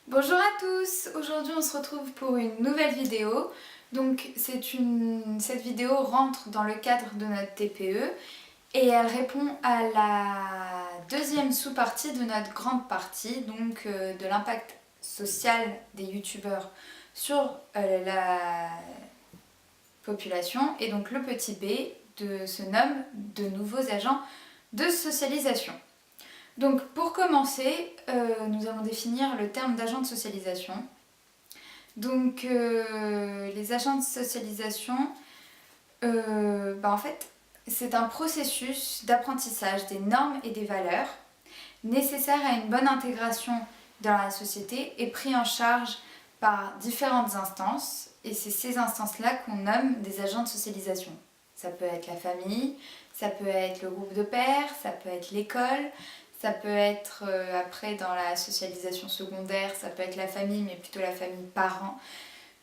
Bonjour à tous, aujourd'hui on se retrouve pour une nouvelle vidéo. Donc cette vidéo rentre dans le cadre de notre TPE et elle répond à la deuxième sous-partie de notre grande partie, donc de l'impact social des youtubeurs sur la population. Et donc le petit b se nomme de nouveaux agents de socialisation. Donc pour commencer, nous allons définir le terme d'agent de socialisation. Donc les agents de socialisation, en fait, c'est un processus d'apprentissage des normes et des valeurs nécessaires à une bonne intégration dans la société et pris en charge par différentes instances. Et c'est ces instances-là qu'on nomme des agents de socialisation. Ça peut être la famille, ça peut être le groupe de pairs, ça peut être l'école, ça peut être après dans la socialisation secondaire, ça peut être la famille, mais plutôt la famille parents,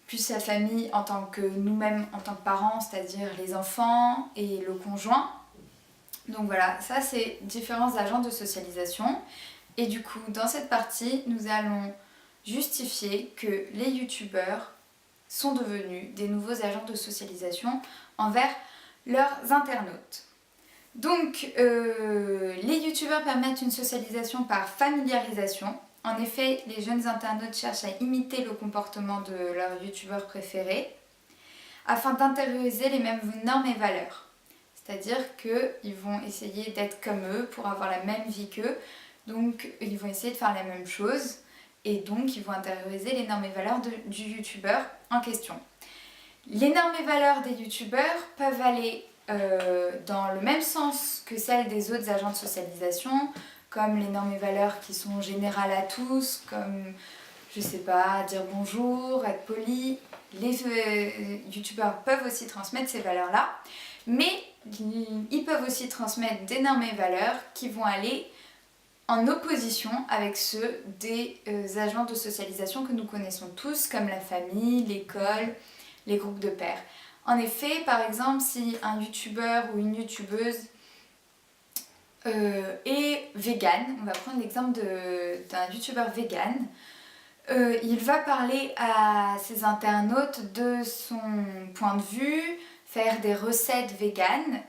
plus la famille en tant que nous-mêmes en tant que parents, c'est-à-dire les enfants et le conjoint. Donc voilà, ça c'est différents agents de socialisation. Et du coup, dans cette partie, nous allons justifier que les youtubeurs sont devenus des nouveaux agents de socialisation envers leurs internautes. Donc, les youtubeurs permettent une socialisation par familiarisation. En effet, les jeunes internautes cherchent à imiter le comportement de leur youtubeur préféré afin d'intérioriser les mêmes normes et valeurs. C'est-à-dire qu'ils vont essayer d'être comme eux pour avoir la même vie qu'eux. Donc, ils vont essayer de faire la même chose et donc ils vont intérioriser les normes et valeurs du youtubeur en question. Les normes et valeurs des youtubeurs peuvent aller dans le même sens que celles des autres agents de socialisation, comme les normes et valeurs qui sont générales à tous, comme, je sais pas, dire bonjour, être poli. Les youtubeurs peuvent aussi transmettre ces valeurs-là, mais ils peuvent aussi transmettre des normes et valeurs qui vont aller en opposition avec ceux des agents de socialisation que nous connaissons tous, comme la famille, l'école, les groupes de pairs. En effet, par exemple, si un youtubeur ou une youtubeuse est vegan, on va prendre l'exemple d'un youtubeur vegan, il va parler à ses internautes de son point de vue, faire des recettes véganes,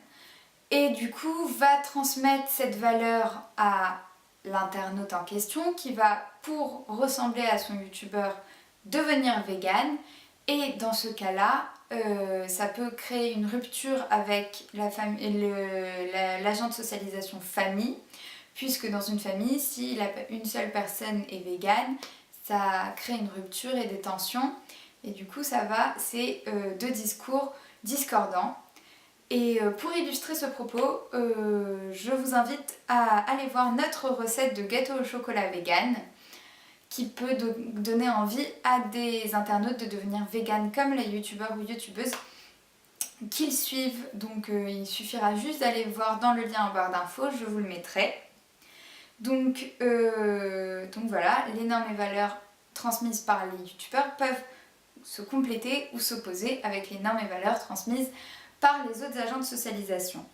et du coup va transmettre cette valeur à l'internaute en question qui va, pour ressembler à son youtubeur, devenir vegan. Et dans ce cas-là, ça peut créer une rupture avec l'agent de socialisation famille, puisque dans une famille, si une seule personne est végane, ça crée une rupture et des tensions, et du coup c'est deux discours discordants. Et pour illustrer ce propos, je vous invite à aller voir notre recette de gâteau au chocolat vegan, qui peut donner envie à des internautes de devenir vegan comme les youtubeurs ou youtubeuses qu'ils suivent. Donc il suffira juste d'aller voir dans le lien en barre d'infos, je vous le mettrai. Donc voilà, les normes et valeurs transmises par les youtubeurs peuvent se compléter ou s'opposer avec les normes et valeurs transmises par les autres agents de socialisation.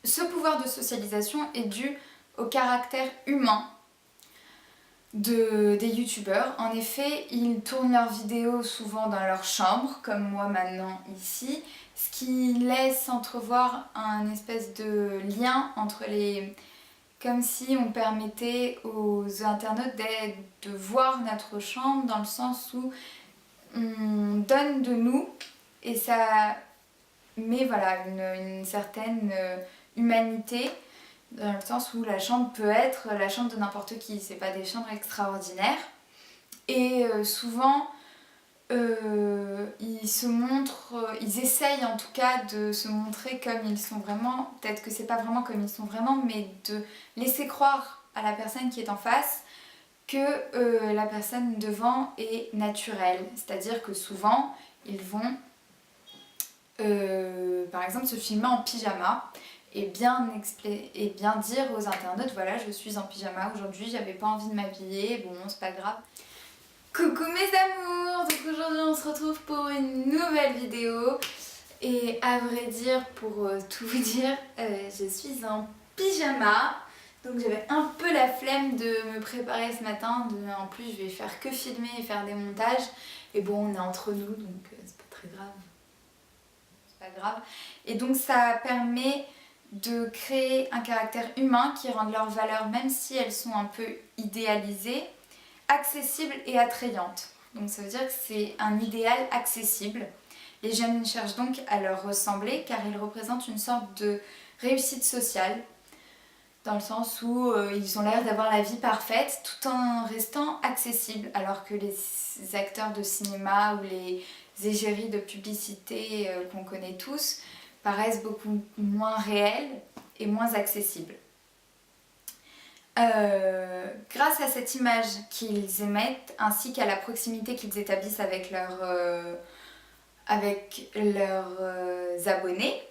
Ce pouvoir de socialisation est dû au caractère humain des youtubeurs. En effet, ils tournent leurs vidéos souvent dans leur chambre, comme moi maintenant ici, ce qui laisse entrevoir un espèce de lien entre les... comme si on permettait aux internautes de voir notre chambre dans le sens où on donne de nous et ça met voilà, une certaine humanité, dans le sens où la chambre peut être la chambre de n'importe qui, c'est pas des chambres extraordinaires. Et souvent, ils se montrent, ils essayent en tout cas de se montrer comme ils sont vraiment, peut-être que c'est pas vraiment comme ils sont vraiment, mais de laisser croire à la personne qui est en face que la personne devant est naturelle. C'est-à-dire que souvent, ils vont par exemple se filmer en pyjama et bien dire aux internautes, voilà, je suis en pyjama aujourd'hui, j'avais pas envie de m'habiller, bon c'est pas grave. Coucou mes amours, donc aujourd'hui on se retrouve pour une nouvelle vidéo et à vrai dire, pour tout vous dire, je suis en pyjama. Donc j'avais un peu la flemme de me préparer ce matin, en plus je vais faire que filmer et faire des montages. Et bon, on est entre nous, donc c'est pas très grave. C'est pas grave. Et donc ça permet de créer un caractère humain qui rende leurs valeurs, même si elles sont un peu idéalisées, accessibles et attrayantes. Donc ça veut dire que c'est un idéal accessible. Les jeunes cherchent donc à leur ressembler car ils représentent une sorte de réussite sociale, dans le sens où ils ont l'air d'avoir la vie parfaite tout en restant accessibles, alors que les acteurs de cinéma ou les égéries de publicité qu'on connaît tous paraissent beaucoup moins réels et moins accessibles. Grâce à cette image qu'ils émettent, ainsi qu'à la proximité qu'ils établissent avec leurs abonnés,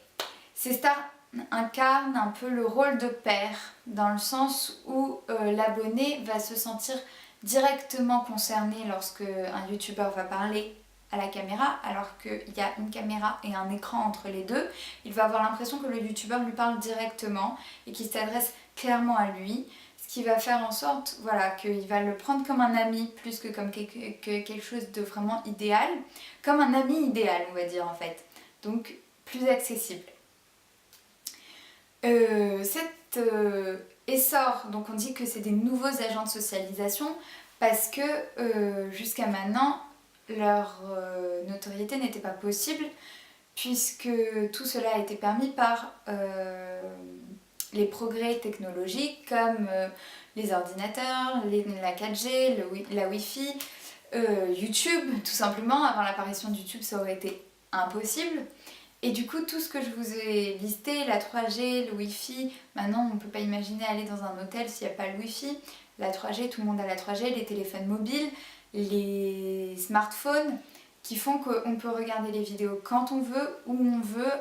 ces stars incarnent un peu le rôle de père, dans le sens où l'abonné va se sentir directement concerné lorsque un youtubeur va parler à la caméra, alors qu'il y a une caméra et un écran entre les deux. Il va avoir l'impression que le youtubeur lui parle directement et qu'il s'adresse clairement à lui, ce qui va faire en sorte qu'il va le prendre comme un ami plus que comme quelque chose de vraiment idéal, comme un ami idéal on va dire en fait, donc plus accessible. Cet essor, donc on dit que c'est des nouveaux agents de socialisation parce que jusqu'à maintenant leur notoriété n'était pas possible puisque tout cela a été permis par les progrès technologiques comme les ordinateurs, la 4G, la Wi-Fi, YouTube tout simplement. Avant l'apparition de YouTube ça aurait été impossible. Et du coup, tout ce que je vous ai listé, la 3G, le Wi-Fi, maintenant on ne peut pas imaginer aller dans un hôtel s'il n'y a pas le Wi-Fi. La 3G, tout le monde a la 3G, les téléphones mobiles, les smartphones, qui font qu'on peut regarder les vidéos quand on veut, où on veut,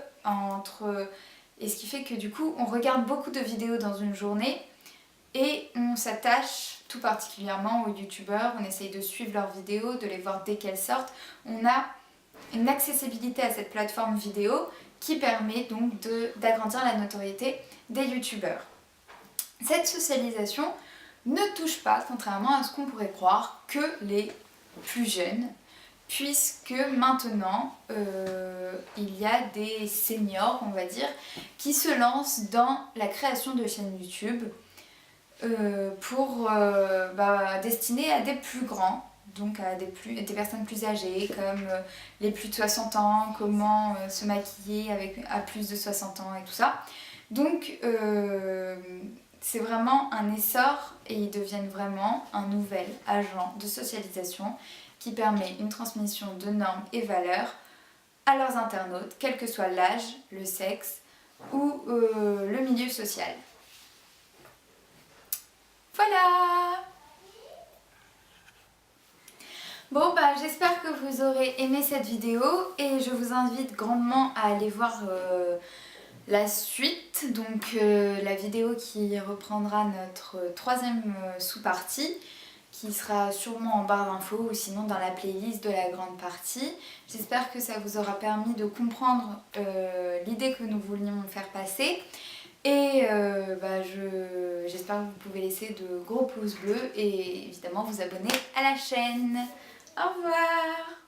et ce qui fait que du coup, on regarde beaucoup de vidéos dans une journée et on s'attache tout particulièrement aux youtubeurs, on essaye de suivre leurs vidéos, de les voir dès qu'elles sortent. On a une accessibilité à cette plateforme vidéo qui permet donc d'agrandir la notoriété des youtubeurs. Cette socialisation ne touche pas, contrairement à ce qu'on pourrait croire, que les plus jeunes, puisque maintenant il y a des seniors, on va dire, qui se lancent dans la création de chaînes YouTube destinées à des plus grands, donc à des personnes plus âgées, comme les plus de 60 ans, comment se maquiller à plus de 60 ans et tout ça. Donc c'est vraiment un essor et ils deviennent vraiment un nouvel agent de socialisation qui permet une transmission de normes et valeurs à leurs internautes, quel que soit l'âge, le sexe ou le milieu social. Voilà! Bon j'espère que vous aurez aimé cette vidéo et je vous invite grandement à aller voir la suite, donc la vidéo qui reprendra notre troisième sous-partie, qui sera sûrement en barre d'infos ou sinon dans la playlist de la grande partie. J'espère que ça vous aura permis de comprendre l'idée que nous voulions faire passer. Et j'espère que vous pouvez laisser de gros pouces bleus et évidemment vous abonner à la chaîne. Au revoir!